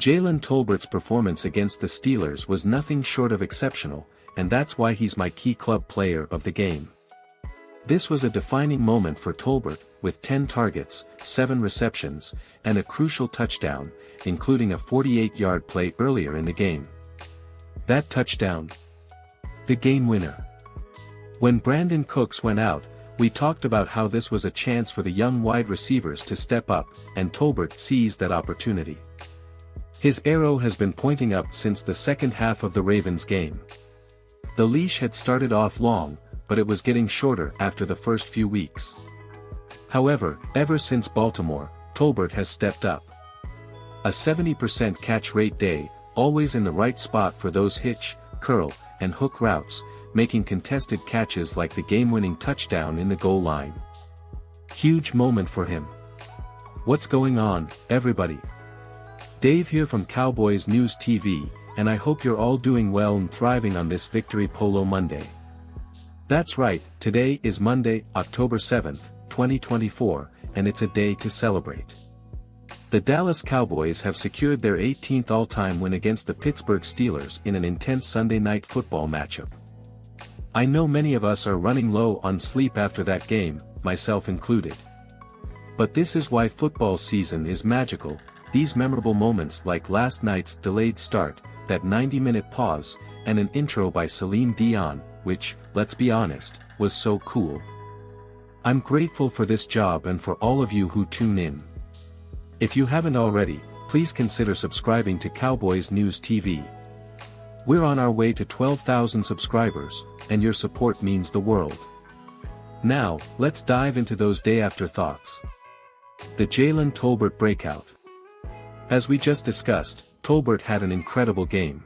Jalen Tolbert's performance against the Steelers was nothing short of exceptional, and that's why he's my key club player of the game. This was a defining moment for Tolbert, with 10 targets, 7 receptions, and a crucial touchdown, including a 48-yard play earlier in the game. That touchdown? The game winner. When Brandon Cooks went out, we talked about how this was a chance for the young wide receivers to step up, and Tolbert seized that opportunity. His arrow has been pointing up since the second half of the Ravens game. The leash had started off long, but it was getting shorter after the first few weeks. However, ever since Baltimore, Tolbert has stepped up. A 70% catch rate day, always in the right spot for those hitch, curl, and hook routes, making contested catches like the game-winning touchdown in the goal line. Huge moment for him. What's going on, everybody? Dave here from Cowboys News TV, and I hope you're all doing well and thriving on this Victory Polo Monday. That's right, today is Monday, October 7th, 2024, and it's a day to celebrate. The Dallas Cowboys have secured their 18th all-time win against the Pittsburgh Steelers in an intense Sunday night football matchup. I know many of us are running low on sleep after that game, myself included. But this is why football season is magical, these memorable moments like last night's delayed start, that 90-minute pause, and an intro by Celine Dion, which, let's be honest, was so cool. I'm grateful for this job and for all of you who tune in. If you haven't already, please consider subscribing to Cowboys News TV. We're on our way to 12,000 subscribers, and your support means the world. Now, let's dive into those day-after thoughts. The Jalen Tolbert breakout. As we just discussed, Tolbert had an incredible game.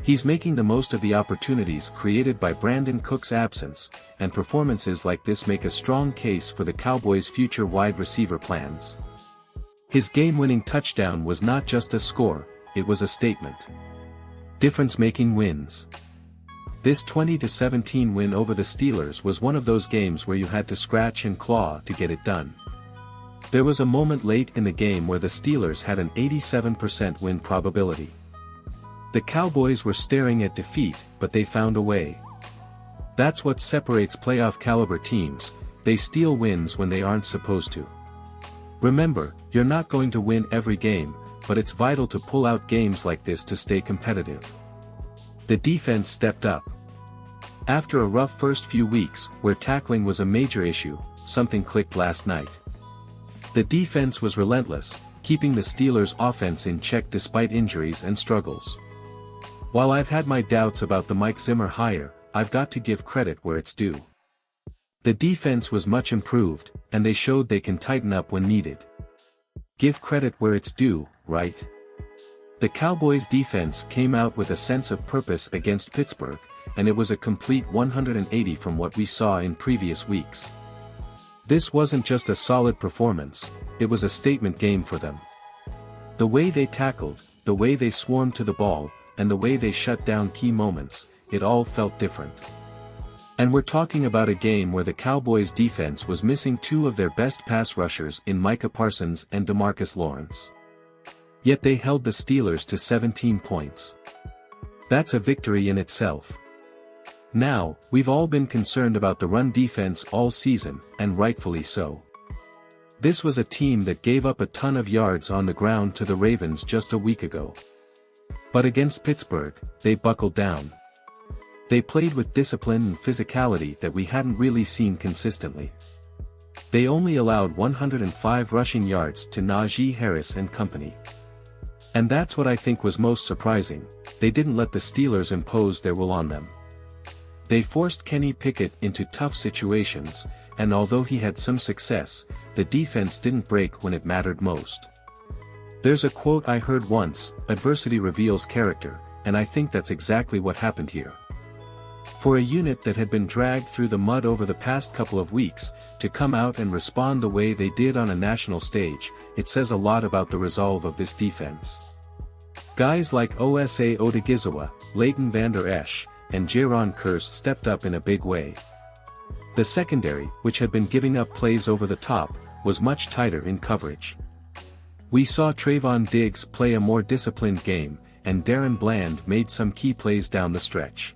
He's making the most of the opportunities created by Brandon Cook's absence, and performances like this make a strong case for the Cowboys' future wide receiver plans. His game-winning touchdown was not just a score, it was a statement. Difference-making wins. This 20-17 win over the Steelers was one of those games where you had to scratch and claw to get it done. There was a moment late in the game where the Steelers had an 87% win probability. The Cowboys were staring at defeat, but they found a way. That's what separates playoff-caliber teams, they steal wins when they aren't supposed to. Remember, you're not going to win every game, but it's vital to pull out games like this to stay competitive. The defense stepped up. After a rough first few weeks, where tackling was a major issue, something clicked last night. The defense was relentless, keeping the Steelers' offense in check despite injuries and struggles. While I've had my doubts about the Mike Zimmer hire, I've got to give credit where it's due. The defense was much improved, and they showed they can tighten up when needed. Give credit where it's due, right? The Cowboys' defense came out with a sense of purpose against Pittsburgh, and it was a complete 180 from what we saw in previous weeks. This wasn't just a solid performance, it was a statement game for them. The way they tackled, the way they swarmed to the ball, and the way they shut down key moments, it all felt different. And we're talking about a game where the Cowboys' defense was missing two of their best pass rushers in Micah Parsons and DeMarcus Lawrence. Yet they held the Steelers to 17 points. That's a victory in itself. Now, we've all been concerned about the run defense all season, and rightfully so. This was a team that gave up a ton of yards on the ground to the Ravens just a week ago. But against Pittsburgh, they buckled down. They played with discipline and physicality that we hadn't really seen consistently. They only allowed 105 rushing yards to Najee Harris and company. And that's what I think was most surprising, they didn't let the Steelers impose their will on them. They forced Kenny Pickett into tough situations, and although he had some success, the defense didn't break when it mattered most. There's a quote I heard once, "Adversity reveals character," and I think that's exactly what happened here. For a unit that had been dragged through the mud over the past couple of weeks, to come out and respond the way they did on a national stage, it says a lot about the resolve of this defense. Guys like Osa Odigizua, Leighton Vander Esch, and Jaron Kearse stepped up in a big way. The secondary, which had been giving up plays over the top, was much tighter in coverage. We saw Trayvon Diggs play a more disciplined game, and Darren Bland made some key plays down the stretch.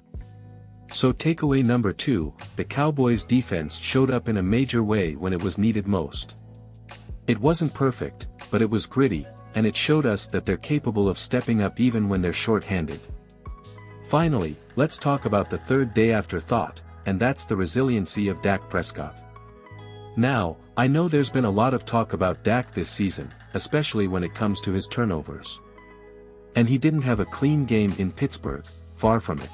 So takeaway number 2, the Cowboys defense showed up in a major way when it was needed most. It wasn't perfect, but it was gritty, and it showed us that they're capable of stepping up even when they're short-handed. Finally, let's talk about the third day after thought, and that's the resiliency of Dak Prescott. Now, I know there's been a lot of talk about Dak this season, especially when it comes to his turnovers. And he didn't have a clean game in Pittsburgh, far from it.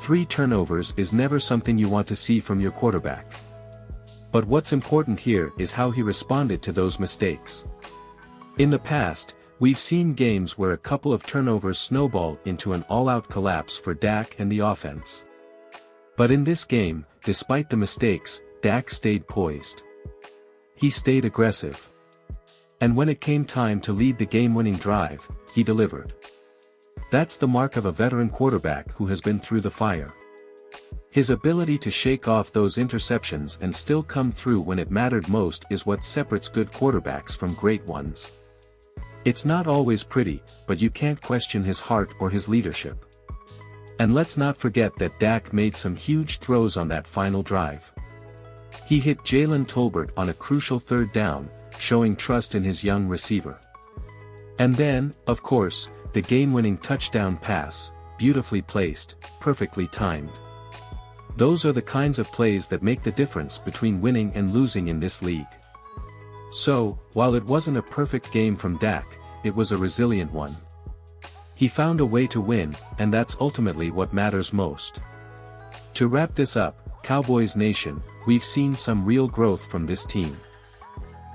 3 turnovers is never something you want to see from your quarterback. But what's important here is how he responded to those mistakes. In the past, we've seen games where a couple of turnovers snowball into an all-out collapse for Dak and the offense. But in this game, despite the mistakes, Dak stayed poised. He stayed aggressive. And when it came time to lead the game-winning drive, he delivered. That's the mark of a veteran quarterback who has been through the fire. His ability to shake off those interceptions and still come through when it mattered most is what separates good quarterbacks from great ones. It's not always pretty, but you can't question his heart or his leadership. And let's not forget that Dak made some huge throws on that final drive. He hit Jalen Tolbert on a crucial 3rd down, showing trust in his young receiver. And then, of course, the game-winning touchdown pass, beautifully placed, perfectly timed. Those are the kinds of plays that make the difference between winning and losing in this league. So, while it wasn't a perfect game from Dak, it was a resilient one. He found a way to win, and that's ultimately what matters most. To wrap this up, Cowboys Nation, we've seen some real growth from this team.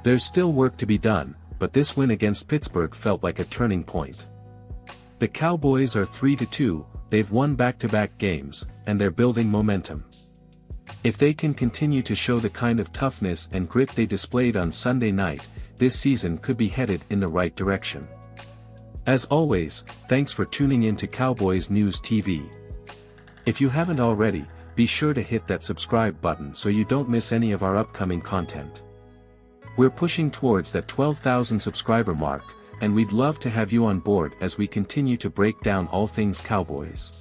There's still work to be done, but this win against Pittsburgh felt like a turning point. The Cowboys are 3-2, they've won back-to-back games, and they're building momentum. If they can continue to show the kind of toughness and grit they displayed on Sunday night, this season could be headed in the right direction. As always, thanks for tuning in to Cowboys News TV. If you haven't already, be sure to hit that subscribe button so you don't miss any of our upcoming content. We're pushing towards that 12,000 subscriber mark, and we'd love to have you on board as we continue to break down all things Cowboys.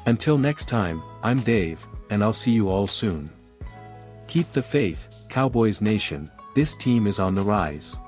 Until next time, I'm Dave, and I'll see you all soon. Keep the faith, Cowboys Nation, this team is on the rise.